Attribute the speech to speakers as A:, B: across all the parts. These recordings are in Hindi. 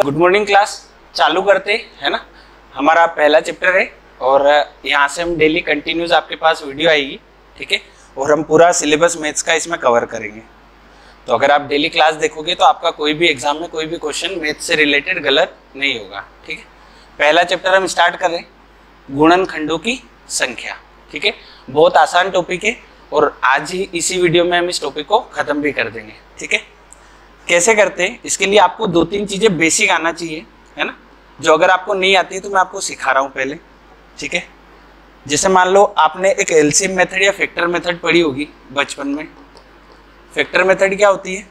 A: गुड मॉर्निंग क्लास चालू करते है ना। हमारा पहला चैप्टर है और यहाँ से हम डेली कंटिन्यूस आपके पास वीडियो आएगी, ठीक है। और हम पूरा सिलेबस मैथ्स का इसमें कवर करेंगे। तो अगर आप डेली क्लास देखोगे तो आपका कोई भी एग्जाम में कोई भी क्वेश्चन मैथ्स से रिलेटेड गलत नहीं होगा, ठीक है। पहला चैप्टर हम स्टार्ट कर रहे हैं, गुणनखंडों की संख्या, ठीक है। बहुत आसान टॉपिक है और आज ही इसी वीडियो में हम इस टॉपिक को खत्म भी कर देंगे, ठीक है। कैसे करते हैं इसके लिए आपको दो तीन चीजें बेसिक आना चाहिए, है ना, जो अगर आपको नहीं आती है तो मैं आपको सिखा रहा हूँ पहले, ठीक है। जैसे मान लो आपने एक एलसीएम मेथड या फैक्टर मेथड पढ़ी होगी बचपन में। फैक्टर मेथड क्या होती है,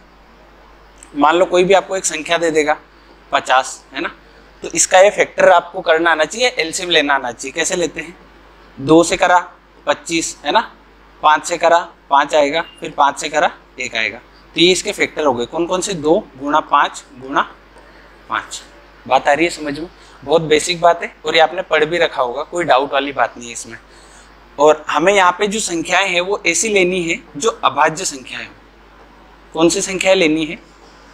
A: मान लो कोई भी आपको एक संख्या दे देगा 50, है ना, तो इसका ये फैक्टर आपको करना आना चाहिए, एलसीएम लेना आना चाहिए। कैसे लेते हैं, 2 से करा 25, है ना, 5 से करा 5 आएगा, फिर 5 से करा 1 आएगा। तो ये इसके फैक्टर हो गए, कौन कौन से, 2 गुणा 5 गुणा 5। बात आ रही है समझ में, बहुत बेसिक बात है और ये आपने पढ़ भी रखा होगा, कोई डाउट वाली बात नहीं है इसमें। और हमें यहाँ पे जो संख्याएं हैं वो ऐसी लेनी है जो अभाज्य संख्याएं हो। कौन सी संख्याएं लेनी है,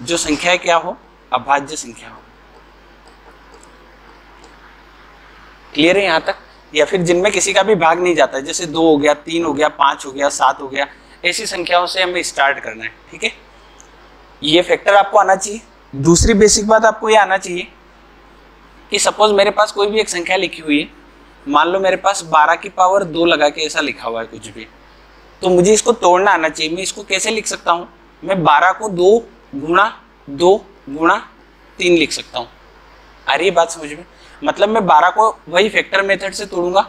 A: जो संख्याएं क्या हो, अभाज्य संख्या हो। क्लियर है यहाँ तक, या फिर जिनमें किसी का भी भाग नहीं जाता है, जैसे 2 हो गया, 3 हो गया, 5 हो गया, 7 हो गया, ऐसी संख्याओं से हमें स्टार्ट करना है, ठीक है। ये फैक्टर आपको आना चाहिए। दूसरी बेसिक बात आपको ये आना चाहिए कि सपोज मेरे पास कोई भी एक संख्या लिखी हुई है, मान लो मेरे पास 12 की पावर 2 लगा के ऐसा लिखा हुआ है कुछ भी, तो मुझे इसको तोड़ना आना चाहिए। मैं इसको कैसे लिख सकता हूँ, मैं 12 को 2 गुणा 2 गुणा 3 लिख सकता हूँ। आ रही है बात समझ में, मतलब मैं 12 को वही फैक्टर मेथड से तोड़ूंगा,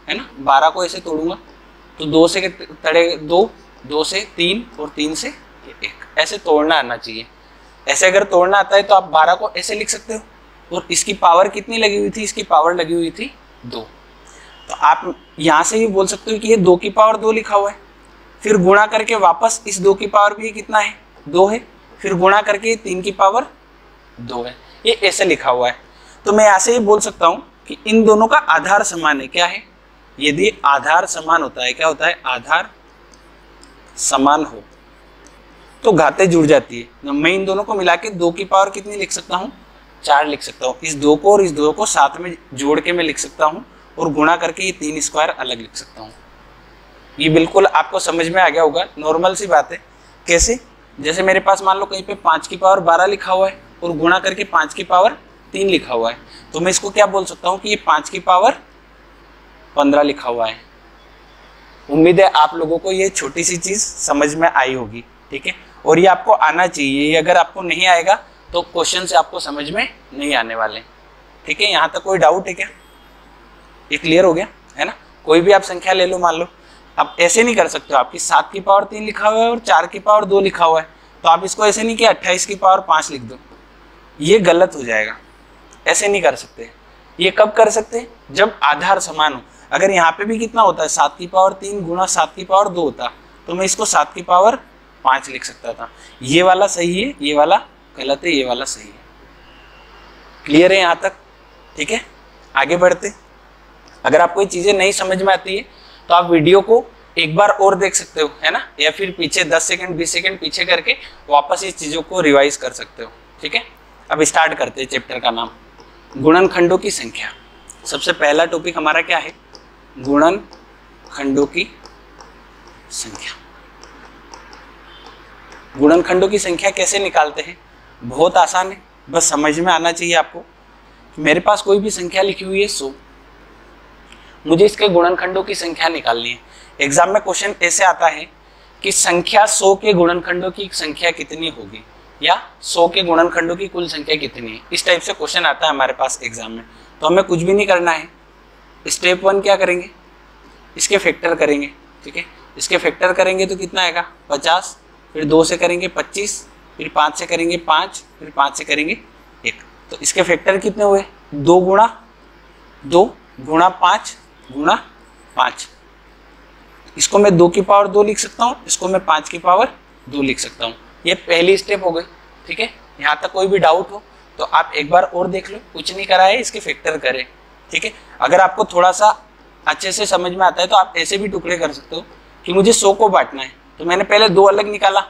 A: है ना, 12 को ऐसे तोड़ूंगा तो 2 से तड़े 2, 2 से 3 और 3 से 1, ऐसे तोड़ना आना चाहिए। ऐसे अगर तोड़ना आता है तो आप 12 को ऐसे लिख सकते हो और इसकी पावर कितनी लगी हुई थी, इसकी पावर लगी हुई थी 2। तो आप यहाँ से ही बोल सकते हो कि ये 2 की पावर 2 लिखा हुआ है, फिर गुणा करके वापस इस 2 की पावर भी कितना है, 2 है, फिर गुणा करके 3 की पावर 2 है, ये ऐसे लिखा हुआ है। तो मैं यहाँ से ही बोल सकता हूँ कि इन दोनों का आधार समान है। क्या है, यदि आधार समान होता है, क्या होता है, आधार समान हो तो घातें जुड़ जाती है। मैं इन दोनों को मिला के 2 की पावर कितनी लिख सकता हूँ, 4 लिख सकता हूँ। इस 2 को और इस 2 को साथ में जोड़ के मैं लिख सकता हूँ और गुणा करके ये 3 स्क्वायर अलग लिख सकता हूँ। ये बिल्कुल आपको समझ में आ गया होगा, नॉर्मल सी बात है। कैसे, जैसे मेरे पास मान लो कहीं पे 5 की पावर 12 लिखा हुआ है और गुणा करके 5 की पावर 3 लिखा हुआ है, तो मैं इसको क्या बोल सकता हूँ कि ये 5 की पावर 15 लिखा हुआ है। उम्मीद है आप लोगों को ये छोटी सी चीज समझ में आई होगी, ठीक है। और ये आपको आना चाहिए, ये अगर आपको नहीं आएगा तो क्वेश्चन से आपको समझ में नहीं आने वाले, ठीक है। यहाँ तक कोई डाउट है क्या, ये क्लियर हो गया है ना। कोई भी आप संख्या ले लो, मान लो आप ऐसे नहीं कर सकते हो, आपकी 7 की पावर 3 लिखा हुआ है और 4 की पावर 2 लिखा हुआ है, तो आप इसको ऐसे नहीं कि 28 की पावर 5 लिख दो, ये गलत हो जाएगा। ऐसे नहीं कर सकते। ये कब कर सकते, जब आधार समान हो। अगर यहाँ पे भी कितना होता है, 7 की पावर 3 गुणा 7 की पावर 2 होता, तो मैं इसको 7 की पावर 5 लिख सकता था। ये वाला सही है, ये वाला गलत है, ये वाला सही है। क्लियर है यहाँ तक, ठीक है। आगे बढ़ते। अगर आपको ये चीजें नहीं समझ में आती है तो आप वीडियो को एक बार और देख सकते हो, है ना, या फिर पीछे 10 सेकंड 20 सेकंड पीछे करके वापस इस चीजों को रिवाइज कर सकते हो, ठीक है। अब स्टार्ट करते हैं चैप्टर का नाम गुणनखंडों की संख्या। सबसे पहला टॉपिक हमारा क्या है, गुणनखंडों की संख्या। गुणनखंडों की संख्या कैसे निकालते हैं, बहुत आसान है, बस समझ में आना चाहिए आपको। मेरे पास कोई भी संख्या लिखी हुई है 100, मुझे इसके गुणनखंडों की संख्या निकालनी है। एग्जाम में क्वेश्चन ऐसे आता है कि संख्या 100 के गुणनखंडों की संख्या कितनी होगी, या 100 के गुणनखंडों की कुल संख्या कितनी है, इस टाइप से क्वेश्चन आता है हमारे पास एग्जाम में। तो हमें कुछ भी नहीं करना है, स्टेप 1 क्या करेंगे, इसके फैक्टर करेंगे, ठीक है। इसके फैक्टर करेंगे तो कितना आएगा, 50, फिर 2 से करेंगे 25, फिर 5 से करेंगे 5, फिर 5 से करेंगे 1। तो इसके फैक्टर कितने हुए, 2 गुणा 5 गुणा 5। इसको मैं 2 की पावर 2 लिख सकता हूँ, इसको मैं 5 की पावर 2 लिख सकता हूँ। ये पहली स्टेप हो गई, ठीक है। यहाँ तक कोई भी डाउट हो तो आप एक बार और देख लो, कुछ नहीं करा है, इसके फैक्टर करें, ठीक है। अगर आपको थोड़ा सा अच्छे से समझ में आता है तो आप ऐसे भी टुकड़े कर सकते हो कि मुझे 100 को बांटना है, तो मैंने पहले 2 अलग निकाला,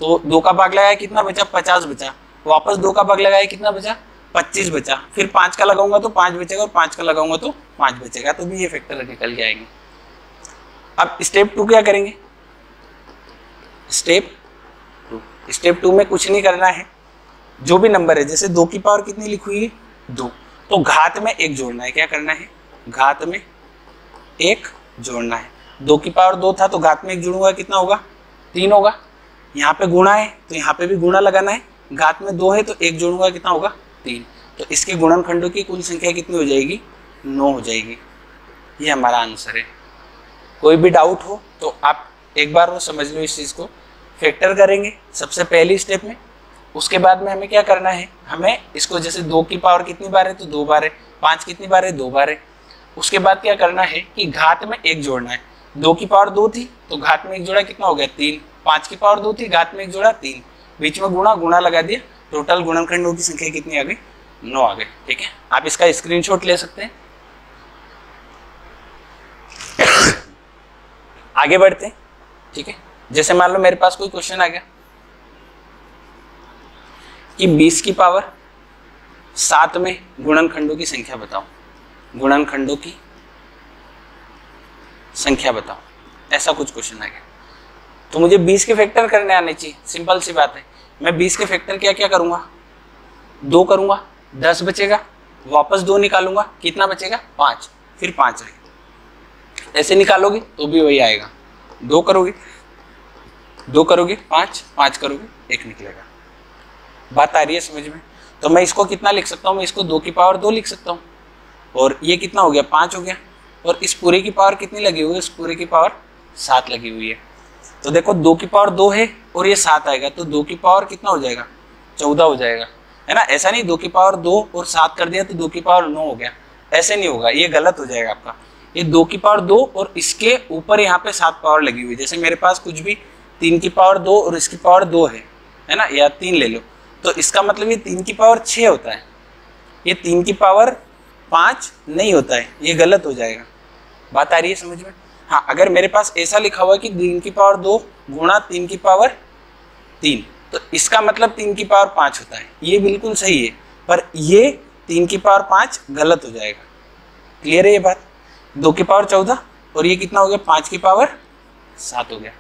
A: तो 2 का भाग लगाया कितना बचा, 50 बचा, वापस 2 का भाग लगाया कितना बचा, 25 बचा, फिर 5 का लगाऊंगा तो 5 बचेगा और 5 का लगाऊंगा तो 5 बचेगा, तो भी ये फैक्टर निकल के आएंगे। अब स्टेप 2 क्या करेंगे, स्टेप 2 में कुछ नहीं करना है, जो भी नंबर है, जैसे 2 की पावर कितनी लिखी हुई है 2, तो घात में 1 जोड़ना है। क्या करना है, घात में 1 जोड़ना है। 2 की पावर 2 था तो घात में 1 जोड़ूंगा, कितना होगा 3 होगा। यहाँ पे गुणा है तो यहाँ पे भी गुणा लगाना है, घात में 2 है तो 1 जोड़ूंगा, कितना होगा 3। तो इसके गुणनखंडों की कुल संख्या कितनी हो जाएगी, 9 हो जाएगी। ये हमारा आंसर है। कोई भी डाउट हो तो आप एक बार वो समझ लो, इस चीज़ को फैक्टर करेंगे सबसे पहली स्टेप में। उसके बाद में हमें क्या करना है, हमें इसको जैसे 2 की पावर कितनी बार है तो 2 बार है, 5 कितनी बार है 2 बार है। उसके बाद क्या करना है कि घात में 1 जोड़ना है। 2 की पावर 2 थी तो घात में 1 जोड़ा, कितना हो गया 3। 5 की पावर 2 थी, घात में 1 जोड़ा 3, बीच में गुणा लगा दिया, टोटल गुणनखंडों की संख्या कितनी आ गई 9 आ गई। ठीक है, आप इसका स्क्रीनशॉट ले सकते हैं। आगे बढ़ते हैं। ठीक है, जैसे मान लो मेरे पास कोई क्वेश्चन आ गया कि 20 की पावर 7 में गुणनखंडों की संख्या बताओ, गुणनखंडों की संख्या बताओ, ऐसा कुछ क्वेश्चन आ गया। तो मुझे 20 के फैक्टर करने आने चाहिए, सिंपल सी बात है। मैं 20 के फैक्टर क्या क्या करूंगा, 2 करूंगा, 10 बचेगा, वापस 2 निकालूंगा, कितना बचेगा 5, फिर 5 रहेगा। ऐसे निकालोगे तो भी वही आएगा। 2 करोगे 5, 5 करोगे 1 निकलेगा। बात आ रही है समझ में? तो मैं इसको कितना लिख सकता हूँ, मैं इसको 2 की पावर 2 लिख सकता हूँ, और ये कितना हो गया 5 हो गया, और इस पूरे की पावर कितनी लगी हुई है, इस पूरे की पावर 7 लगी हुई है। तो देखो 2 की पावर 2 है और ये 7 आएगा, तो 2 की पावर कितना हो जाएगा 14 हो जाएगा, है ना। ऐसा नहीं 2 की पावर 2 और 7 कर दिया तो 2 की पावर 9 हो गया, ऐसे नहीं होगा, ये गलत हो जाएगा आपका। ये 2 की पावर 2 और इसके ऊपर यहाँ पे 7 पावर लगी हुई, जैसे मेरे पास कुछ भी 3 की पावर 2 और इसकी पावर 2 है ना, या 3 ले लो, तो इसका मतलब ये 3 की पावर 6 होता है, ये 3 की पावर 5 नहीं होता है, ये गलत हो जाएगा। बात आ रही है समझ में? हाँ, अगर मेरे पास ऐसा लिखा हुआ है कि 3 की पावर 2 गुणा 3 की पावर 3, तो इसका मतलब 3 की पावर 5 होता है, ये बिल्कुल सही है, पर ये 3 की पावर 5 गलत हो जाएगा। क्लियर है ये बात? 2 की पावर 14 और ये कितना हो गया 5 की पावर 7 हो गया।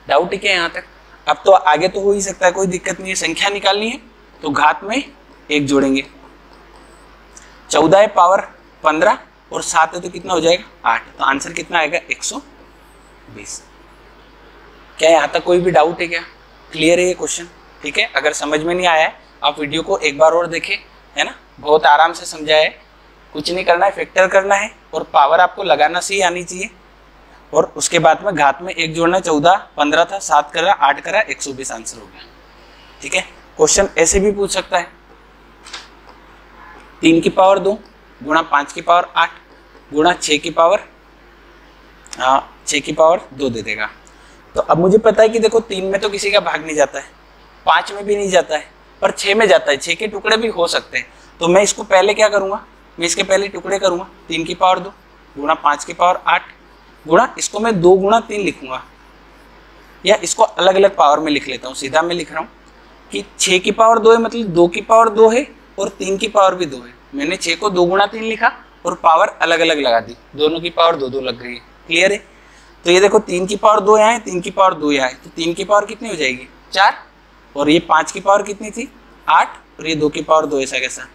A: डाउट ठीक है यहाँ तक? अब तो आगे तो हो ही सकता है, कोई दिक्कत नहीं है। संख्या निकालनी है तो घात में 1 जोड़ेंगे, 14 है पावर 15 और 7 है तो कितना हो जाएगा 8, तो आंसर कितना आएगा 120। क्या यहाँ तक कोई भी डाउट है क्या? क्लियर है ये क्वेश्चन? ठीक है, अगर समझ में नहीं आया है आप वीडियो को एक बार और देखें, है ना, बहुत आराम से समझाया है। कुछ नहीं करना है, फैक्टर करना है और पावर आपको लगाना सही आनी चाहिए, और उसके बाद में घात में 1 जोड़ना, 14 15 था, 7 करा 8 करा 120 आंसर हो गया। ठीक है, क्वेश्चन ऐसे भी पूछ सकता है 3 की पावर 2 गुणा 5 की पावर 8 गुणा 6 की पावर 2 दे देगा। तो अब मुझे पता है कि देखो 3 में तो किसी का भाग नहीं जाता है, 5 में भी नहीं जाता है, पर 6 में जाता है, 6 के टुकड़े भी हो सकते हैं। तो मैं इसको पहले क्या करूँगा, मैं इसके पहले टुकड़े करूँगा, 3 की पावर 2 गुणा 5 की पावर 8 गुणा, इसको मैं 2 गुणा 3 लिखूंगा, या इसको अलग अलग पावर में लिख लेता हूँ। सीधा मैं लिख रहा हूँ कि 6 की पावर 2 है, मतलब 2 की पावर 2 है और 3 की पावर भी 2 है। मैंने 6 को 2 गुणा 3 लिखा और पावर अलग अलग लगा दी, दोनों की पावर 2 2 लग गई है। क्लियर है? तो ये देखो 3 की पावर 2 यहाँ है, 3 की पावर 2 यहाँ है, तो 3 की पावर कितनी हो जाएगी 4, और ये 5 की पावर कितनी थी 8, और ये 2 की पावर 2, ऐसा कैसा?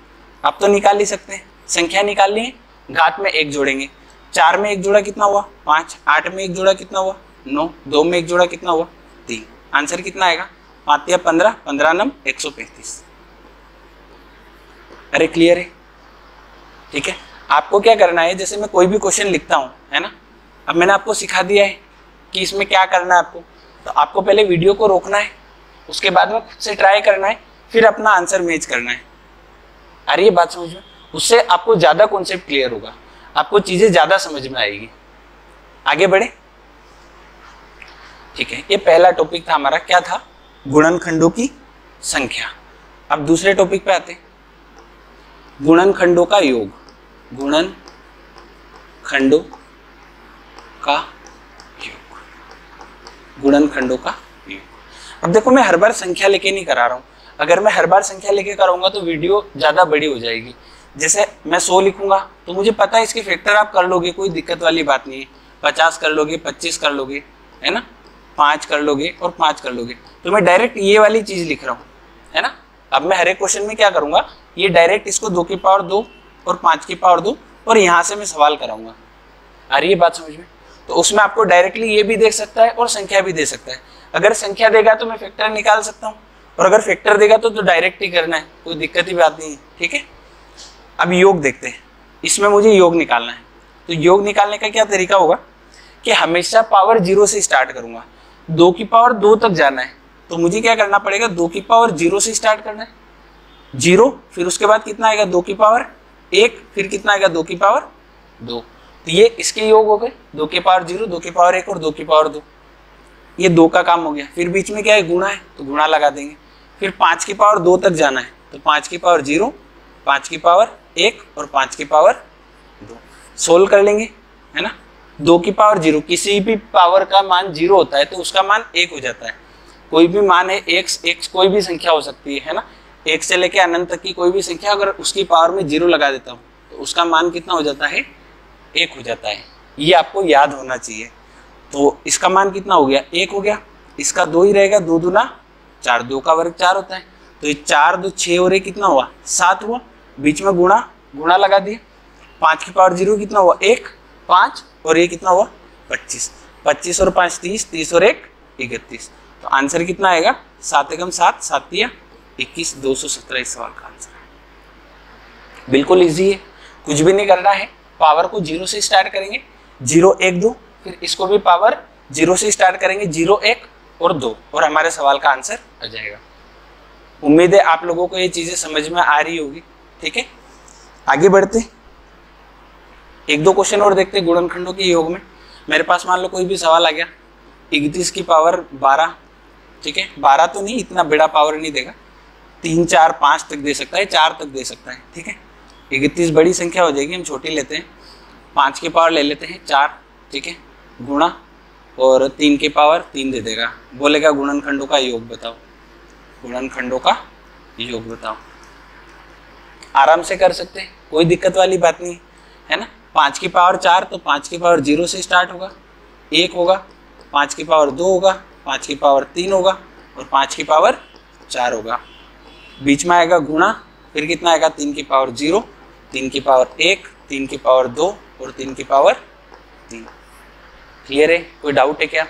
A: आप तो निकाल ही सकते हैं। संख्या निकालनी है, घात में 1 जोड़ेंगे, 4 में 1 जोड़ा कितना हुआ 5, 8 में 1 जोड़ा कितना हुआ 9, 2 में 1 जोड़ा कितना हुआ 3, आंसर कितना आएगा 5 या 15, 15 नम 135। अरे क्लियर है? ठीक है, आपको क्या करना है, जैसे मैं कोई भी क्वेश्चन लिखता हूँ, है ना, अब मैंने आपको सिखा दिया है कि इसमें क्या करना है आपको, तो आपको पहले वीडियो को रोकना है, उसके बाद में खुद से ट्राई करना है, फिर अपना आंसर मैच करना है। अरे ये बात समझ में, उससे आपको ज़्यादा कॉन्सेप्ट क्लियर होगा, आपको चीज़ें ज़्यादा समझ में आएगी। आगे बढ़े? ठीक है, ये पहला टॉपिक था हमारा, क्या था, गुणनखंडों की संख्या। अब दूसरे टॉपिक पे आते हैं, गुणनखंडों का योग, गुणनखंडों का योग, गुणनखंडों का योग। अब देखो मैं हर बार संख्या लेके नहीं करा रहा हूँ, अगर मैं हर बार संख्या लेके कराऊंगा तो वीडियो ज़्यादा बड़ी हो जाएगी। जैसे मैं 100 लिखूंगा तो मुझे पता है इसके फैक्टर आप कर लोगे, कोई दिक्कत वाली बात नहीं है। 50 कर लोगे, 25 कर लोगे, है ना, 5 कर लोगे और 5 कर लोगे। तो मैं डायरेक्ट ये वाली चीज़ लिख रहा हूँ, है ना। अब मैं हर एक क्वेश्चन में क्या करूँगा, ये डायरेक्ट इसको 2 की पावर 2 और 5 की पावर 2 और यहाँ से मैं सवाल कराऊंगा। आ रही है बात समझ में? तो उसमें आपको डायरेक्टली ये भी दे सकता है और संख्या भी दे सकता है। अगर संख्या देगा तो मैं फैक्टर निकाल सकता हूँ, और अगर फैक्टर देगा तो डायरेक्ट ही करना है, कोई दिक्कत ही बात नहीं है, ठीक है। अब योग देखते हैं, इसमें मुझे योग निकालना है। तो योग निकालने का क्या तरीका होगा कि हमेशा पावर 0 से स्टार्ट करूंगा। 2 की पावर 2 तक जाना है तो मुझे क्या करना पड़ेगा, 2 की पावर 0 से स्टार्ट करना है, 0, फिर उसके बाद कितना आएगा 2 की पावर 1, फिर कितना आएगा 2 की पावर 2। तो ये इसके योग हो गए, 2 की पावर 0, 2 की पावर 1 और 2 की पावर 2। ये 2 का काम हो गया। फिर बीच में क्या है, गुणा है, तो गुणा लगा देंगे। फिर 5 की पावर 2 तक जाना है तो 5 की पावर 0, 5 की पावर 1 और 5 की पावर 2। सोल्व कर लेंगे, है ना। 2 की पावर 0, किसी भी पावर का मान 0 होता है तो उसका मान 1 हो जाता है। कोई भी मान है x कोई भी संख्या हो सकती है ना, 1 से लेके अनंत तक की कोई भी संख्या, अगर उसकी पावर में 0 लगा देता हूँ तो उसका मान कितना हो जाता है, 1 हो जाता है। ये आपको याद होना चाहिए। तो इसका मान कितना हो गया, 1 हो गया। इसका 2 ही रहेगा, 2 दूना 4, 2 का वर्ग 4 होता है। तो ये 4 2 6 और ये कितना हुआ, 7 हुआ। बीच में गुणा लगा दिया। 5 की पावर 0 कितना हुआ, 1, 5 और ये कितना हुआ 25। 25 और 5 30, 30 और 1 31। तो आंसर कितना आएगा, 7 एकम 7, 7 तिया 21, 217 इस सवाल का आंसर है। बिल्कुल इजी है, कुछ भी नहीं करना है। पावर को 0 से स्टार्ट करेंगे, 0 1 2, फिर इसको भी पावर 0 से स्टार्ट करेंगे, 0 1 और 2, और हमारे सवाल का आंसर आ जाएगा। उम्मीद है आप लोगों को ये चीजें समझ में आ रही होगी, ठीक है। आगे बढ़ते, 1-2 क्वेश्चन और देखते गुणनखंडों के योग में। मेरे पास मान लो कोई भी सवाल आ गया, 31 की पावर 12, ठीक है, 12 तो नहीं, इतना बड़ा पावर नहीं देगा, 3 4 5 तक दे सकता है, 4 तक दे सकता है, ठीक है। 31 बड़ी संख्या हो जाएगी, हम छोटी लेते हैं, 5 की पावर ले लेते हैं 4, ठीक है, गुणा और 3 की पावर 3 दे देगा। बोलेगा गुणनखंडों का योग बताओ, गुणनखंडों का योग बताओ। आराम से कर सकते हैं, कोई दिक्कत वाली बात नहीं है ना। 5 की पावर 4 तो 5 की पावर 0 से स्टार्ट होगा, 1 होगा, 5 की पावर 2 होगा, 5 की पावर 3 होगा और 5 की पावर 4 होगा। बीच में आएगा गुणा, फिर कितना आएगा 3 की पावर 0, 3 की पावर 1, 3 की पावर 2 और 3 की पावर 3। क्लियर है, कोई डाउट है क्या?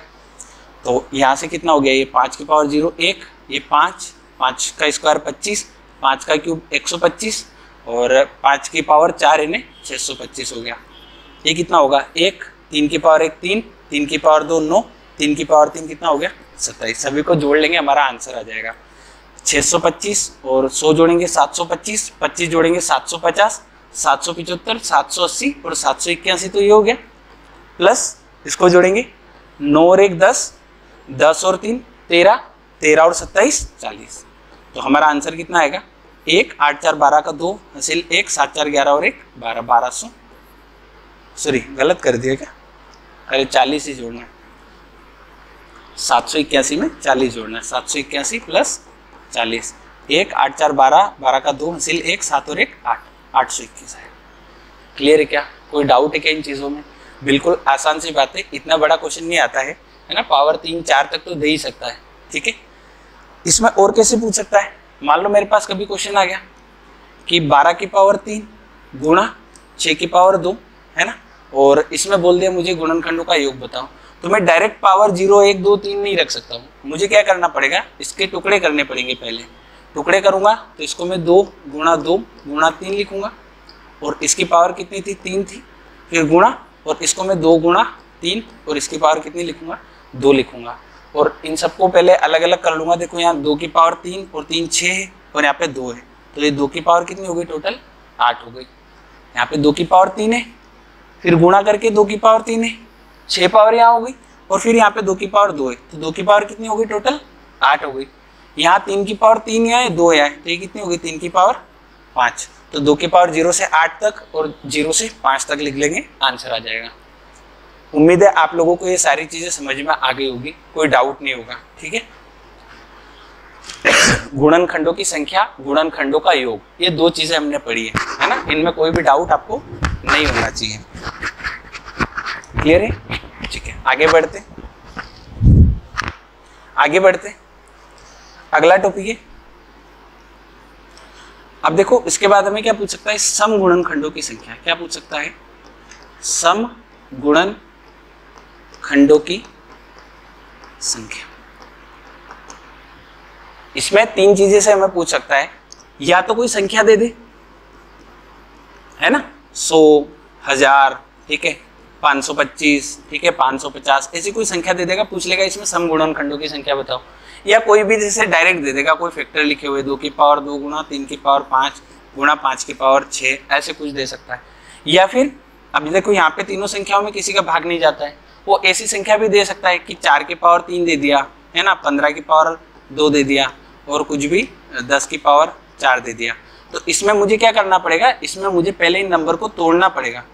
A: तो यहाँ से कितना हो गया, ये 5 की पावर 0 1, ये 5, 5 का स्क्वायर 25, 5 का क्यूब 125 और 5 की पावर 4 इन्हें 625 हो गया। ये कितना होगा 1, 3 की पावर 1 3, 3 की पावर 2 9, 3 की पावर 3 कितना हो गया 27। सभी को जोड़ लेंगे, हमारा आंसर आ जाएगा 625 और 100 जोड़ेंगे 725, 25 जोड़ेंगे 750, 775, 780 और 781, तो ये हो गया। प्लस इसको जोड़ेंगे 9 और 1 10, 10 और 3 13, 13 और 27 40। तो हमारा आंसर कितना आएगा 1 8 4 12 का 2 हासिल 1, 7 4 11 और 1 12, 1200, सॉरी गलत कर दिया क्या, अरे 40 ही जोड़ना है, 781 में 40 जोड़ना है, 781 प्लस 40, 1 8 4 12, 12 का 2 हासिल 1, 7 और 1 8, 821 है। क्लियर है क्या, कोई डाउट है क्या इन चीज़ों में? बिल्कुल आसान सी बात है, इतना बड़ा क्वेश्चन नहीं आता है ना, पावर 3 4 तक तो दे ही सकता है, ठीक है। इसमें और कैसे पूछ सकता है, मान लो मेरे पास कभी क्वेश्चन आ गया कि 12 की पावर 3 गुणा 6 की पावर 2, है ना, और इसमें बोल दिया मुझे गुणनखंडों का योग बताओ, तो मैं डायरेक्ट पावर 0 1 2 3 नहीं रख सकता हूँ, मुझे क्या करना पड़ेगा, इसके टुकड़े करने पड़ेंगे। पहले टुकड़े करूँगा तो इसको मैं 2 गुणा 2 गुणा 3 लिखूँगा, और इसकी पावर कितनी थी 3 थी, फिर गुणा और इसको मैं 2 गुणा 3 और इसकी पावर कितनी लिखूँगा 2 लिखूँगा, और इन सबको पहले अलग अलग कर लूँगा। देखो यहाँ 2 की पावर 3 और 3 6 है और यहाँ पे 2 है, तो ये 2 की पावर कितनी हो गई टोटल 8 हो गई। यहाँ पे 2 की पावर 3 है, फिर गुणा करके 2 की पावर 3 है, 6 पावर यहाँ हो गई, और फिर यहाँ पे 2 की पावर 2 है, तो 2 की पावर कितनी हो गई टोटल 8 हो गई। यहाँ 3 की पावर 3 यहाँ है 2 यहाँ है, तो ये कितनी हो गई 3 की पावर 5। तो 2 की पावर 0 से 8 तक और 0 से 5 तक लिख लेंगे, आंसर आ जाएगा। उम्मीद है आप लोगों को ये सारी चीज़ें समझ में आ गई होगी, कोई डाउट नहीं होगा, ठीक है। गुणनखंडों की संख्या, गुणनखंडों का योग, ये दो चीजें हमने पढ़ी है ना। इनमें कोई भी डाउट आपको नहीं होना चाहिए। क्लियर है? ठीक है, आगे बढ़ते अगला टॉपिक है। अब देखो इसके बाद हमें क्या पूछ सकता है, सम गुणनखंडों की संख्या। क्या पूछ सकता है? सम गुणनखंडों की संख्या। इसमें तीन चीजें से हमें पूछ सकता है, या तो कोई संख्या दे दे, है ना, 100, 1000, ठीक है, 525, ठीक है, 550, ऐसी कोई संख्या दे देगा, पूछ लेगा इसमें सम गुणनखंडों की संख्या बताओ। या कोई भी जैसे डायरेक्ट दे देगा, कोई फैक्टर लिखे हुए 2 की पावर 2 गुणा 3 की पावर 5 गुणा 5 की पावर 6, ऐसे कुछ दे सकता है। या फिर अब देखो यहाँ पे तीनों संख्याओं में किसी का भाग नहीं जाता है, वो ऐसी संख्या भी दे सकता है कि 4 की पावर 3 दे दिया, है ना, 15 की पावर 2 दे दिया, और कुछ भी 10 की पावर 4 दे दिया। तो इसमें मुझे क्या करना पड़ेगा, इसमें मुझे पहले इन नंबर को तोड़ना पड़ेगा।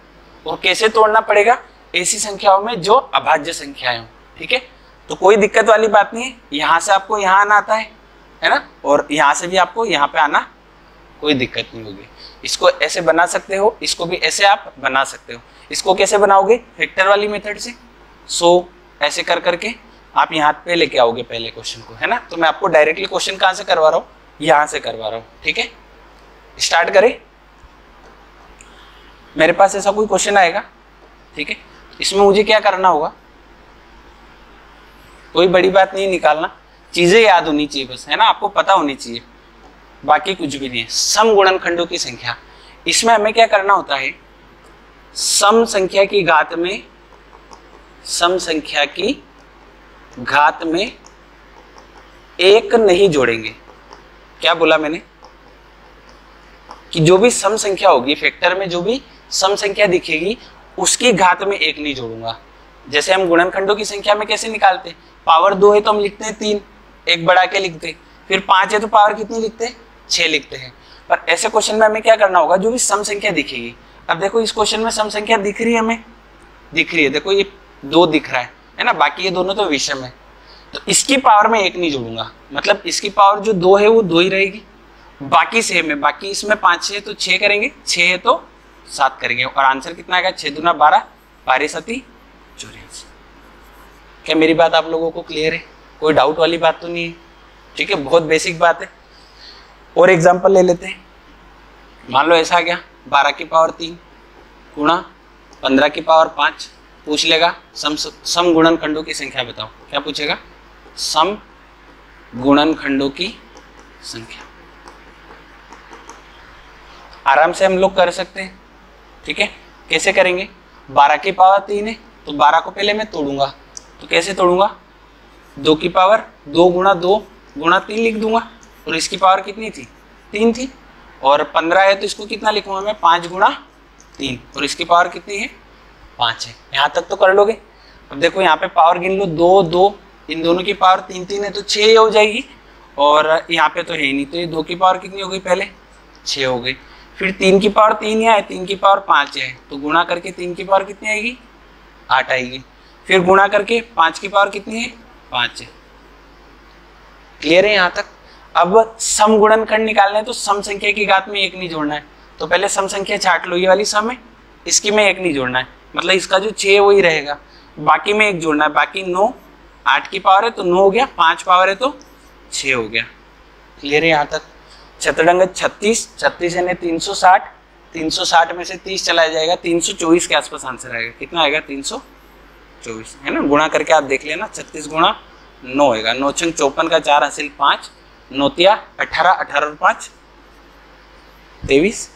A: और कैसे तोड़ना पड़ेगा? ऐसी संख्याओं में जो अभाज्य संख्याएं हो, ठीक है। तो कोई दिक्कत वाली बात नहीं है, यहाँ से आपको यहाँ आना आता है ना, और यहाँ से भी आपको यहाँ पे आना, कोई दिक्कत नहीं होगी। इसको ऐसे बना सकते हो, इसको भी ऐसे आप बना सकते हो। इसको कैसे बनाओगे? फैक्टर वाली मेथड से। सो ऐसे कर करके आप यहाँ पे लेके आओगे पहले क्वेश्चन को, है ना। तो मैं आपको डायरेक्टली क्वेश्चन कहाँ से करवा रहा हूँ? यहाँ से करवा रहा हूँ, ठीक है। स्टार्ट करें। मेरे पास ऐसा कोई क्वेश्चन आएगा, ठीक है, इसमें मुझे क्या करना होगा, कोई बड़ी बात नहीं निकालना, चीजें याद होनी चाहिए बस, है ना, आपको पता होनी चाहिए, बाकी कुछ भी नहीं है। सम गुणनखंडों की संख्या, इसमें हमें क्या करना होता है, सम संख्या की घात में, सम संख्या की घात में एक नहीं जोड़ेंगे। क्या बोला मैंने? कि जो भी सम संख्या होगी, फैक्टर में जो भी सम संख्या दिखेगी, उसकी घात में एक नहीं जोड़ूंगा। जैसे हम गुणनखंडों की संख्या में कैसे निकालते हैं, पावर 2 है तो हम लिखते हैं 3, एक बढ़ा के लिखते हैं, फिर 5 है तो पावर कितनी लिखते हैं, 6 लिखते हैं। पर ऐसे क्वेश्चन में हमें क्या करना होगा, जो भी सम संख्या दिखेगी, अब देखो इस क्वेश्चन में सम संख्या दिख रही है, हमें दिख रही है, देखो ये 2 दिख रहा है ना, बाकी ये दोनों तो विषम है, तो इसकी पावर में 1 नहीं जोड़ूंगा, मतलब इसकी पावर जो 2 है वो 2 ही रहेगी, बाकी सेम है, बाकी इसमें 5 है तो 6 करेंगे, 6 है तो 7 करेंगे, और आंसर कितना आएगा, 6 दूना 12, 12 सती 84। क्या मेरी बात आप लोगों को क्लियर है? कोई डाउट वाली बात तो नहीं है? ठीक है, बहुत बेसिक बात है। और एग्जांपल ले लेते हैं। मान लो ऐसा आ गया, 12 की पावर 3 गुणा 15 की पावर 5, पूछ लेगा सम गुणनखंडों की संख्या बताओ। क्या पूछेगा? सम गुणनखंडों की संख्या। आराम से हम लोग कर सकते हैं, ठीक है। कैसे करेंगे? 12 की पावर 3 है तो 12 को पहले मैं तोड़ूंगा, तो कैसे तोड़ूंगा, 2 की पावर 2 गुणा 2 गुणा 3 लिख दूंगा, और इसकी पावर कितनी थी, 3 थी, और 15 है तो इसको कितना लिखूंगा मैं, 5 गुणा 3, और इसकी पावर कितनी है, 5 है। यहाँ तक तो कर लोगे। अब देखो यहाँ पे पावर गिन लो, 2 2, इन दोनों की पावर 3 3 है तो 6 हो जाएगी, और यहाँ पे तो है ही नहीं, तो ये 2 की पावर कितनी हो गई, पहले 6 हो गई, फिर 3 की पावर 3 है, 3 की पावर 5 है, तो गुणा करके 3 की पावर कितनी आएगी, 8 आएगी, फिर गुणा करके 5 की पावर कितनी है, 5 है। क्लियर है यहाँ तक? अब सम गुणनखंड निकालना है तो सम संख्या की घात में 1 नहीं जोड़ना है, तो पहले सम संख्या छाट लो, ये वाली सम है, इसकी में 1 नहीं जोड़ना है, मतलब इसका जो 6 है वही रहेगा, बाकी में 1 जोड़ना है, बाकी 9, 8 की पावर है तो 9 हो गया, 5 पावर है तो 6 हो गया। क्लियर है यहाँ तक? चतुरंग 36, 36 यानी 360, 360 में से 30 चला जाएगा, 324 के आसपास आंसर आएगा। कितना आएगा, 324, है ना। गुणा करके आप देख लेना, 36 गुणा 9 होगा, 9 छंग 54 का 4 हासिल 5, नोतिया 18, 18 और 5 23,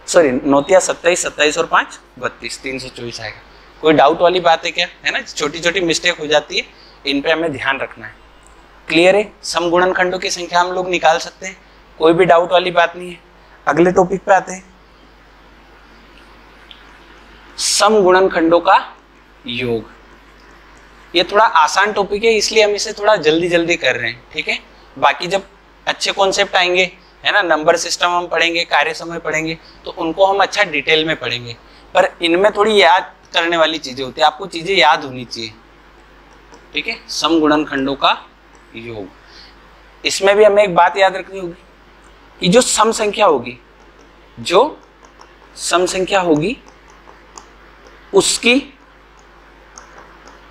A: सॉरी नोतिया 27, 27 और 5 32, 324 आएगा। कोई डाउट वाली बात है क्या, है ना, छोटी छोटी मिस्टेक हो जाती है, इन पे हमें ध्यान रखना है। क्लियर है? सम गुणनखंडों की संख्या हम लोग निकाल सकते हैं, कोई भी डाउट वाली बात नहीं है। अगले टॉपिक पे आते हैं, सम गुणनखंडों का योग। ये थोड़ा आसान टॉपिक है, इसलिए हम इसे थोड़ा जल्दी जल्दी कर रहे हैं, ठीक है। बाकी जब अच्छे कॉन्सेप्ट आएंगे, है ना, नंबर सिस्टम हम पढ़ेंगे, कार्य समय पढ़ेंगे, तो उनको हम अच्छा डिटेल में पढ़ेंगे, पर इनमें थोड़ी याद करने वाली चीजें होती है, आपको चीजें याद होनी चाहिए, ठीक है। सम गुणनखंडों का योग, इसमें भी हमें एक बात याद रखनी होगी कि जो सम संख्या होगी उसकी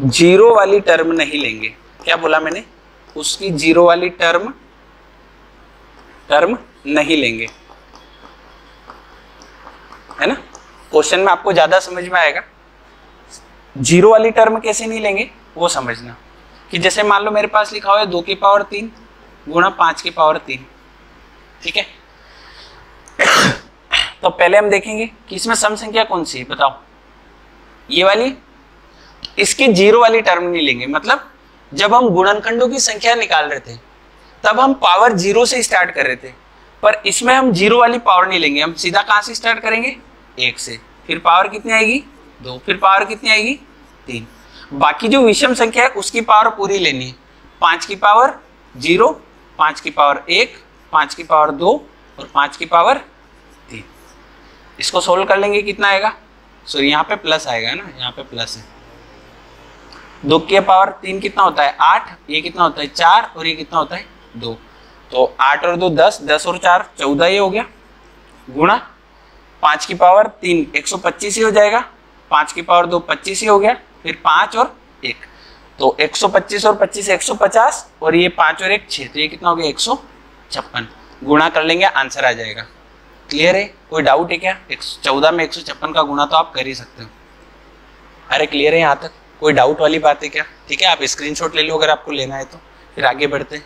A: जीरो वाली टर्म नहीं लेंगे। क्या बोला मैंने? उसकी जीरो वाली टर्म नहीं लेंगे, है ना। क्वेश्चन में आपको ज्यादा समझ में आएगा। जीरो वाली टर्म कैसे नहीं लेंगे वो समझना, कि जैसे मान लो मेरे पास लिखा हुआ है 2 की पावर 3 गुणा 5 की पावर 3, ठीक है। तो पहले हम देखेंगे कि इसमें सम संख्या कौन सी है, बताओ। ये वाली, इसकी जीरो वाली टर्म नहीं लेंगे। मतलब जब हम गुणनखंडों की संख्या निकाल रहे थे तब हम पावर जीरो से स्टार्ट कर रहे थे, पर इसमें हम जीरो वाली पावर नहीं लेंगे। हम सीधा कहां से स्टार्ट करेंगे? 1 से। फिर पावर कितनी आएगी? 2। फिर पावर कितनी आएगी? 3। बाकी जो विषम संख्या है उसकी पावर पूरी लेनी है। 5 की पावर 0, 5 की पावर 1, 5 की पावर 2 और 5 की पावर 3। इसको सोल्व कर लेंगे, कितना आएगा? सॉरी यहाँ पे प्लस आएगा ना, यहाँ पे प्लस है। 2 की पावर 3 कितना होता है? 8। ये कितना होता है? 4। और ये कितना होता है? 2। तो 8 और 2 10, 10 और 4 14 ये हो गया। गुणा 5 की पावर 3 125 ही हो जाएगा, 5 की पावर 2 25 ही हो गया, फिर 5 और 1, तो 125 और 25 150, और ये 5 और 1 6, तो ये कितना हो गया? 156। गुणा कर लेंगे, आंसर आ जाएगा। क्लियर है? कोई डाउट है क्या? 14 में 156 का गुणा तो आप कर ही सकते हो। अरे क्लियर है यहाँ तक? कोई डाउट वाली बात है क्या? ठीक है, आप स्क्रीनशॉट ले लो अगर आपको लेना है तो, फिर आगे बढ़ते हैं।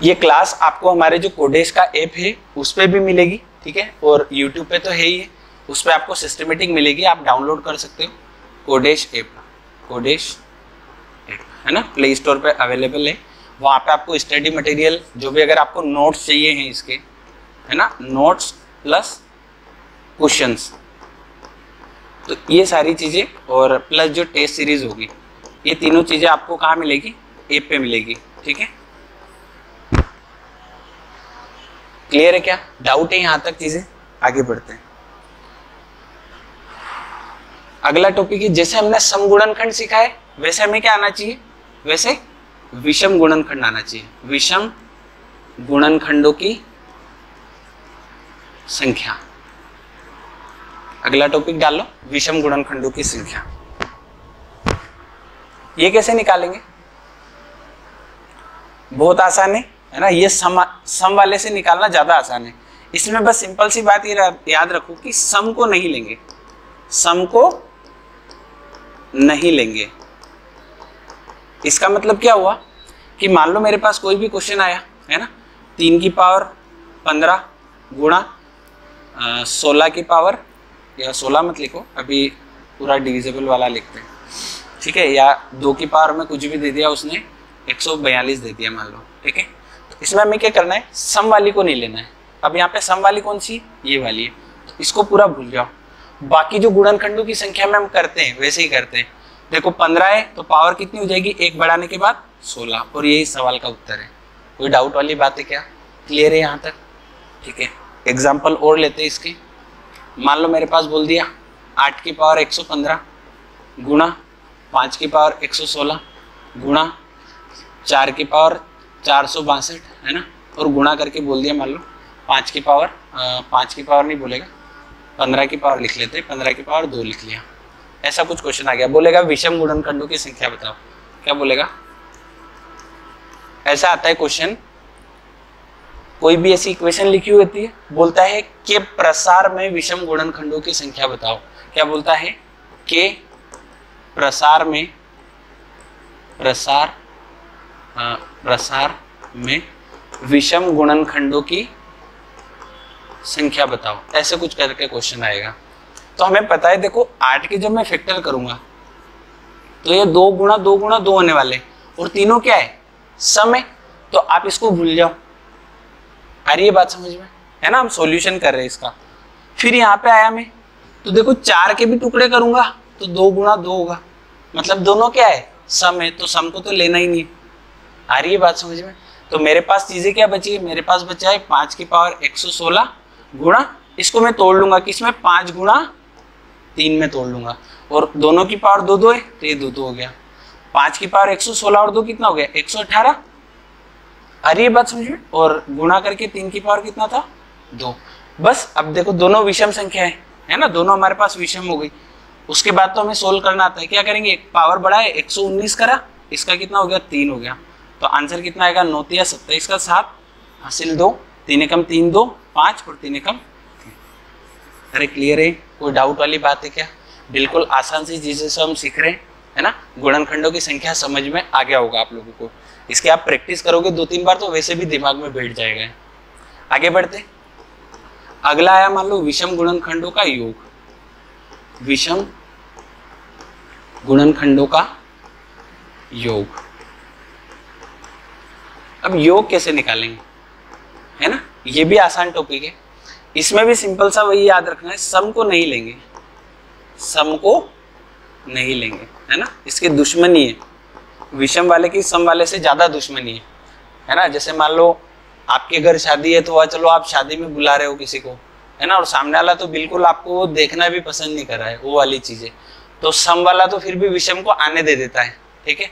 A: ये क्लास आपको हमारे जो कोडेश का ऐप है उस पर भी मिलेगी, ठीक है, और यूट्यूब पे तो है ही है, उस पर आपको सिस्टमेटिक मिलेगी, आप डाउनलोड कर सकते हो। कोडेश ऐप है ना, प्ले स्टोर पे अवेलेबल है। वहाँ पे आपको स्टडी मटेरियल जो भी, अगर आपको नोट्स चाहिए हैं इसके, है ना, नोट्स प्लस क्वेश्चंस, तो ये सारी चीज़ें, और प्लस जो टेस्ट सीरीज होगी, ये तीनों चीज़ें आपको कहाँ मिलेगी? ऐप पे मिलेगी, ठीक है। क्लियर है क्या? डाउट है यहाँ तक चीजें? आगे बढ़ते हैं। अगला टॉपिक है, जैसे हमने सम गुणनखंड सीखा है वैसे हमें क्या आना चाहिए? वैसे विषम गुणनखंड आना चाहिए। विषम गुणनखंडों की संख्या। अगला टॉपिक डाल लो, विषम गुणनखंडों की संख्या। ये कैसे निकालेंगे? बहुत आसान है ना। ये सम वाले से निकालना ज्यादा आसान है। इसमें बस सिंपल सी बात ये याद रखो कि सम को नहीं लेंगे, सम को नहीं लेंगे। इसका मतलब क्या हुआ कि मान लो मेरे पास कोई भी क्वेश्चन आया है ना, 3 की पावर 15 गुणा 16 की पावर, या 16 मत लिखो अभी, पूरा डिविजिबल वाला लिखते हैं, ठीक है, या 2 की पावर में कुछ भी दे दिया उसने, 142 दे दिया मान लो, ठीक है। तो इसमें हमें क्या करना है? सम वाली को नहीं लेना है। अब यहाँ पे सम वाली कौन सी? ये वाली है, तो इसको पूरा भूल जाओ। बाकी जो गुणनखंडों की संख्या में हम करते हैं वैसे ही करते हैं। देखो 15 है तो पावर कितनी हो जाएगी? 1 बढ़ाने के बाद 16, और यही सवाल का उत्तर है। कोई डाउट वाली बात है क्या? क्लियर है यहाँ तक? ठीक है, एग्जाम्पल और लेते हैं इसके। मान लो मेरे पास बोल दिया 8 की पावर 115 गुणा 5 की पावर 116 गुणा 4 की पावर 462, है ना, और गुणा करके बोल दिया मान लो 5 की पावर नहीं बोलेगा, 15 की पावर लिख लेते हैं, 15 की पावर 2 लिख लिया। ऐसा कुछ क्वेश्चन आ गया, बोलेगा विषम गुणनखंडों की संख्या बताओ। क्या बोलेगा? ऐसा आता है क्वेश्चन, कोई भी ऐसी इक्वेशन लिखी हुई होती है, बोलता है कि प्रसार में विषम गुणनखंडों की संख्या बताओ। क्या बोलता है? कि प्रसार में विषम गुणनखंडों की संख्या बताओ, ऐसे कुछ करके क्वेश्चन आएगा। तो हमें पता है, देखो 8 के जब मैं फैक्टर करूंगा तो ये 2 गुणा 2 गुणा 2 होने वाले, और तीनों क्या है? सम है, तो आप इसको भूल जाओ। आ रही है बात समझ में? है ना, हम सॉल्यूशन कर रहे हैं इसका। फिर यहाँ पे आया मैं, तो देखो 4 के भी टुकड़े करूंगा तो 2 गुणा 2 होगा, मतलब दोनों क्या है? सम है, तो सम को तो लेना ही नहीं। आ रही है बात समझ में? तो मेरे पास चीजें क्या बची है? मेरे पास बचा है 5 की पावर 116 गुणा, इसको मैं तोड़ लूंगा किसमें? 5 गुणा 3 में तोड़ लूंगा, और दोनों की पावर 2 2 है तो ये 2 2 हो गया। 5 की पावर 116 और 2 कितना हो गया 118। आ रही है बात समझ में? और गुणा करके 3 की पावर कितना था 2। बस अब देखो दोनों विषम संख्या है ना, दोनों हमारे पास विषम हो गई। उसके बाद तो हमें सोल्व करना आता है। क्या करेंगे, एक पावर बढ़ा है 119 करा, इसका कितना हो गया 3 हो गया, तो आंसर कितना आएगा 9 या 27 का 7 हासिल 2, 3 एकम 3 2 5 और 3 एकम 3। अरे क्लियर है? कोई डाउट वाली बात है क्या? बिल्कुल आसान सी चीजें से हम सीख रहे हैं, है ना। गुणनखंडों की संख्या समझ में आ गया होगा आप लोगों को। इसके आप प्रैक्टिस करोगे 2-3 बार तो वैसे भी दिमाग में बैठ जाएगा। आगे बढ़ते, अगला आया मान लो विषम गुणनखंडों का योग। विषम गुणनखंडों का योग। अब योग कैसे निकालेंगे, है ना, ये भी आसान टॉपिक है। इसमें भी सिंपल सा वही याद रखना है, सम को नहीं लेंगे, सम को नहीं लेंगे, है ना। इसके दुश्मनी है, विषम वाले की सम वाले से ज्यादा दुश्मनी है ना। जैसे मान लो आपके घर शादी है तो वह चलो आप शादी में बुला रहे हो किसी को, है ना, और सामने वाला तो बिल्कुल आपको देखना भी पसंद नहीं कर रहा है, वो वाली चीजें, तो सम वाला तो फिर भी विषम को आने दे देता है, ठीक है,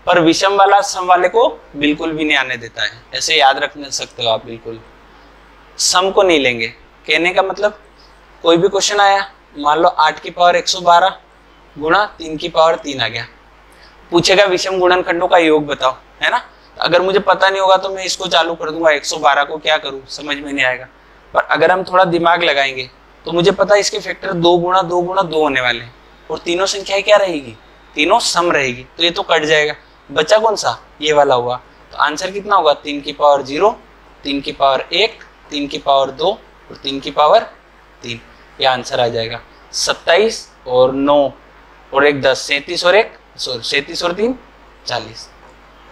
A: पर विषम वाला सम वाले को बिल्कुल भी नहीं आने देता है। ऐसे याद रख सकते हो आप, बिल्कुल सम को नहीं लेंगे। कहने का मतलब कोई भी क्वेश्चन आया, मान लो 8 की पावर 112 गुणा 3 की पावर 3 आ गया, पूछेगा विषम गुणनखंडों का योग बताओ, है ना। अगर मुझे पता नहीं होगा तो मैं इसको चालू कर दूंगा, 112 को क्या करूं समझ में नहीं आएगा। पर अगर हम थोड़ा दिमाग लगाएंगे तो मुझे पता है इसके फैक्टर 2 गुणा 2 गुणा 2 होने वाले हैं, और तीनों संख्याएं क्या रहेगी, तीनों सम रहेगी, तो ये तो कट जाएगा, बचा कौन सा, ये वाला हुआ। तो आंसर कितना होगा 3 की पावर 0, 3 की पावर 1, 3 की पावर 2 और 3 की पावर 3, ये आंसर आ जाएगा। 27 और 9 और 1 10, 37 और 1 37 और 3 40।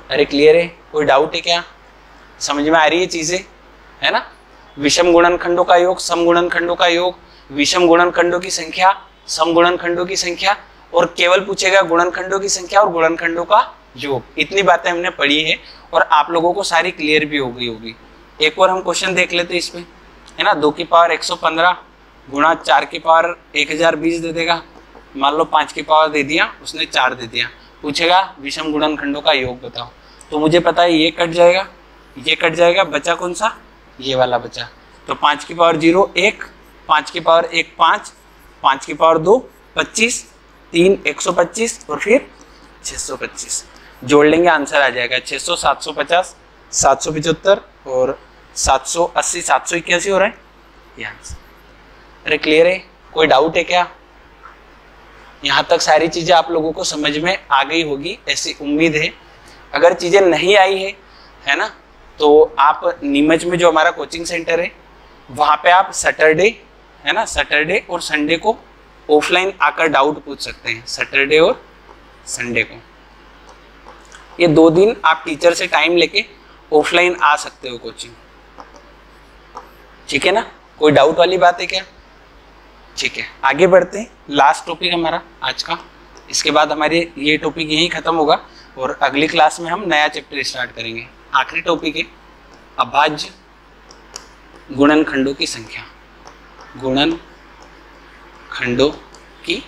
A: अरे क्लियर है? कोई डाउट है क्या? समझ में आ रही है चीजें, है ना। विषम गुणनखंडों का योग, सम गुणनखंडों का योग, विषम गुणनखंडों की संख्या, सम गुणनखंडों की संख्या, और केवल पूछेगा गुणनखंडों की संख्या और गुणनखंडों का योग। इतनी बातें हमने पढ़ी है और आप लोगों को सारी क्लियर भी हो गई होगी। एक और हम क्वेश्चन देख लेते इसमें, है ना। 2 की पावर 115 गुणा 4 की पावर 1020 दे देगा, मान लो 5 की पावर दे दिया, उसने 4 दे दिया, पूछेगा विषम गुणनखंडों का योग बताओ। तो मुझे पता है ये कट जाएगा, ये कट जाएगा, बचा कौन सा, ये वाला बचा। तो 5 की पावर 0 1, 5 की पावर 1 5, 5 की पावर 2 25, 3 125 और फिर 625 जोड़ लेंगे, आंसर आ जाएगा 600 750 775 और 780 781 हो रहा है ये आंसर। अरे क्लियर है? कोई डाउट है क्या? यहाँ तक सारी चीजें आप लोगों को समझ में आ गई होगी ऐसी उम्मीद है। अगर चीजें नहीं आई है ना, तो आप नीमच में जो हमारा कोचिंग सेंटर है वहाँ पे आप सैटरडे, है ना, सैटरडे और संडे को ऑफलाइन आकर डाउट पूछ सकते हैं, सैटरडे और संडे को। ये 2 दिन आप टीचर से टाइम लेके ऑफलाइन आ सकते हो कोचिंग, ठीक है ना। कोई डाउट वाली बात है क्या? ठीक है, आगे बढ़ते हैं। लास्ट टॉपिक हमारा आज का, इसके बाद हमारे ये टॉपिक यहीं खत्म होगा और अगली क्लास में हम नया चैप्टर स्टार्ट करेंगे। आखिरी टॉपिक है अभाज्य गुणनखंडों की संख्या, गुणनखंडों की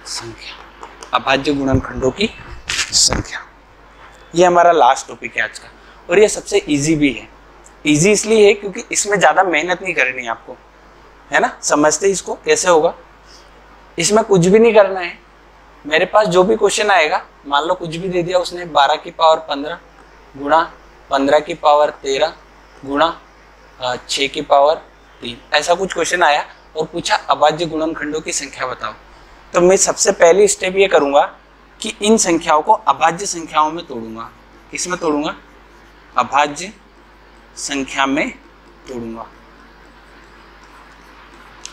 A: संख्या, अभाज्य गुणनखंडों की संख्या। ये हमारा लास्ट टॉपिक है आज का, और ये सबसे इजी भी है। इजी इसलिए है क्योंकि इसमें ज़्यादा मेहनत नहीं करनी है आपको, है ना। समझते इसको कैसे होगा, इसमें कुछ भी नहीं करना है। मेरे पास जो भी क्वेश्चन आएगा, मान लो कुछ भी दे दिया उसने, 12 की पावर 15 गुणा 15 की पावर 13 गुणा 6 की पावर 3, ऐसा कुछ क्वेश्चन आया और पूछा अभाज्य गुणनखंडों की संख्या बताओ, तो मैं सबसे पहली स्टेप ये करूंगा कि इन संख्याओं को अभाज्य संख्याओं में तोड़ूंगा। किस में तोड़ूंगा? अभाज्य संख्या में तोड़ूंगा।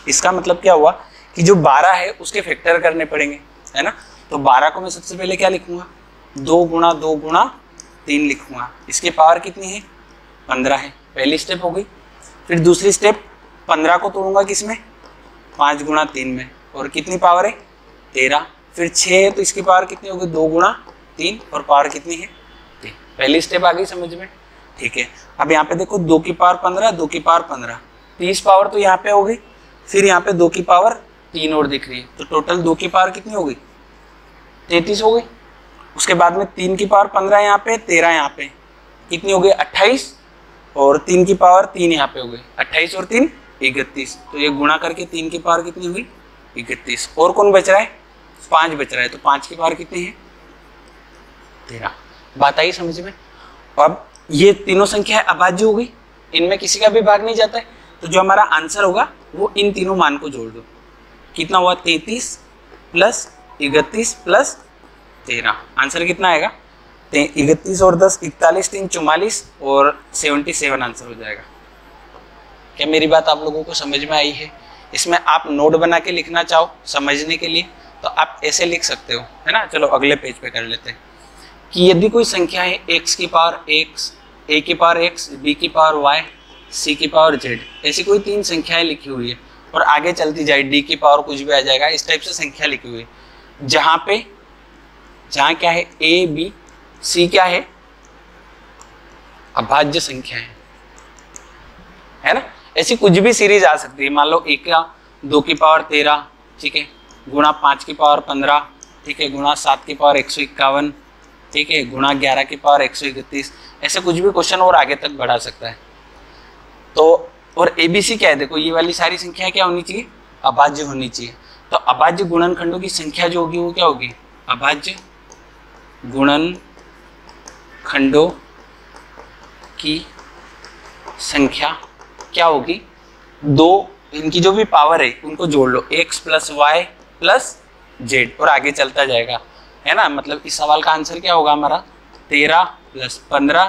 A: इसका मतलब क्या हुआ कि जो 12 है उसके फैक्टर करने पड़ेंगे, है ना। तो 12 को मैं सबसे पहले क्या लिखूंगा, 2 गुणा 2 गुणा 3 लिखूंगा। इसकी पावर कितनी है? 15 है, पहली स्टेप हो गई। फिर दूसरी स्टेप 15 को तोड़ूंगा किसमें? 5 गुणा 3 में, और कितनी पावर है? 13। फिर 6 है तो इसकी पावर कितनी होगी? 2 गुणा 3 और पावर कितनी है? 3। पहली स्टेप आ गई समझ में, ठीक है। अब यहाँ पे देखो 2 की पावर 15, 2 की पावर 15, 30 पावर तो यहाँ पे हो गई। फिर यहाँ पे 2 की पावर 3 और दिख रही है, तो टोटल 2 की पावर कितनी हो गई? 33 हो गई। उसके बाद में 3 की पावर 15 यहाँ पे, 13 यहाँ पे, कितनी हो गई? 28, और 3 की पावर 3 यहाँ पे हो गई, 28 और 3 31। तो ये गुणा करके 3 की पावर कितनी हुई? 31। और कौन बच रहा है? 5 बच रहा है, तो 5 की पावर कितनी है? 13। बात आई समझ में? अब ये तीनों संख्या अभाज्य हो गई, इनमें किसी का भी भाग नहीं जाता है, तो जो हमारा आंसर होगा वो इन तीनों मान को जोड़ दो। कितना हुआ? 33 प्लस 31 प्लस 13। आंसर कितना आएगा? 31 और 10 41, 3 44 और 77 आंसर हो जाएगा। क्या मेरी बात आप लोगों को समझ में आई है? इसमें आप नोट बना के लिखना चाहो समझने के लिए तो आप ऐसे लिख सकते हो, है ना। चलो अगले पेज पे कर लेते हैं कि यदि कोई संख्या है x की पावर x, a की पावर x, b की पावर y, c की पावर z, ऐसी कोई 3 संख्याएं लिखी हुई है और आगे चलती जाए d की पावर कुछ भी आ जाएगा, इस टाइप से संख्या लिखी हुई है, जहाँ क्या है a b c क्या है? अभाज्य संख्या है ना। ऐसी कुछ भी सीरीज आ सकती है, मान लो 1 का 2 की पावर 13, ठीक है, गुणा 5 की पावर 15, ठीक है, गुणा 7 की पावर 151, ठीक है, गुणा 11 की पावर 131। ऐसे कुछ भी क्वेश्चन और आगे तक बढ़ा सकता है। तो और ABC क्या है? देखो ये वाली सारी संख्या क्या होनी चाहिए? अभाज्य होनी चाहिए। तो अभाज्य गुणनखंडों की संख्या जो होगी वो क्या होगी? अभाज्य गुणनखंडों की संख्या क्या होगी? 2, इनकी जो भी पावर है उनको जोड़ लो, x plus y plus z, और आगे चलता जाएगा, है ना। मतलब इस सवाल का आंसर क्या होगा हमारा? 13 प्लस 15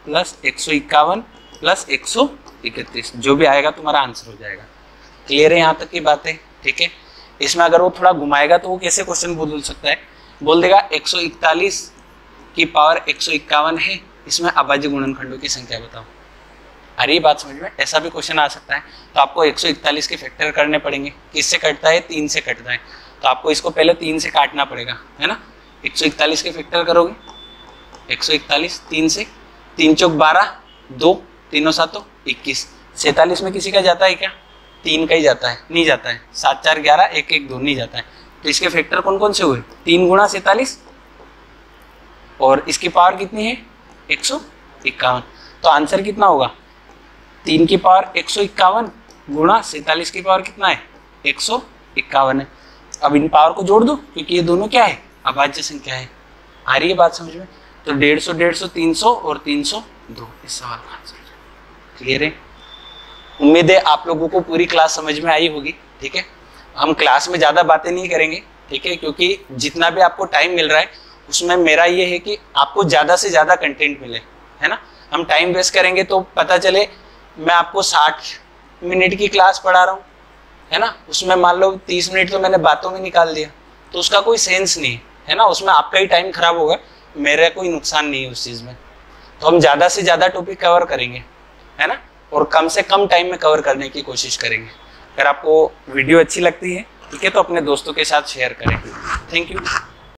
A: प्लस 151 प्लस 131, जो भी आएगा तुम्हारा आंसर हो जाएगा। क्लियर है यहाँ तक की बातें? ठीक है। इसमें अगर वो थोड़ा घुमाएगा तो वो कैसे क्वेश्चन बोल सकता है? बोल देगा 141 की पावर 151 है, इसमें अभाज्य गुणनखंडों की संख्या बताओ। अरे ये बात समझ में? ऐसा भी क्वेश्चन आ सकता है। तो आपको 141 के फैक्टर करने पड़ेंगे। किससे कटता है? 3 से कटता है, तो आपको इसको पहले 3 से काटना पड़ेगा, है ना। 141 के फैक्टर करोगे, 141 3 से, 3 चौक 12, 2 3 7 21। 47 में किसी का जाता है क्या? 3 का ही जाता है, नहीं जाता है। 7 4 11, 1 1 2 नहीं जाता है। तो इसके फैक्टर कौन कौन से हुए? 3 गुणा 47, और इसकी पावर कितनी है? 151। तो आंसर कितना होगा? 3 की पावर 151 गुणा 47 की पावर कितना है? 151 है। अब इन पावर को जोड़ दो क्योंकि ये दोनों क्या है? अभाज्य संख्या है। आ रही है बात समझ में? तो 150 150 300 और 302 इस सवाल का आंसर। क्लियर है? उम्मीद है आप लोगों को पूरी क्लास समझ में आई होगी। ठीक है, हम क्लास में ज़्यादा बातें नहीं करेंगे, ठीक है, क्योंकि जितना भी आपको टाइम मिल रहा है उसमें मेरा ये है कि आपको ज़्यादा से ज़्यादा कंटेंट मिले, है ना। हम टाइम वेस्ट करेंगे तो पता चले मैं आपको 60 मिनट की क्लास पढ़ा रहा हूँ, है ना, उसमें मान लो 30 मिनट तो मैंने बातों में निकाल दिया, तो उसका कोई सेंस नहीं है ना, उसमें आपका ही टाइम खराब होगा, मेरा कोई नुकसान नहीं है उस चीज़ में। तो हम ज़्यादा से ज़्यादा टॉपिक कवर करेंगे, है ना, और कम से कम टाइम में कवर करने की कोशिश करेंगे। अगर आपको वीडियो अच्छी लगती है, ठीक है, तो अपने दोस्तों के साथ शेयर करें। Thank you.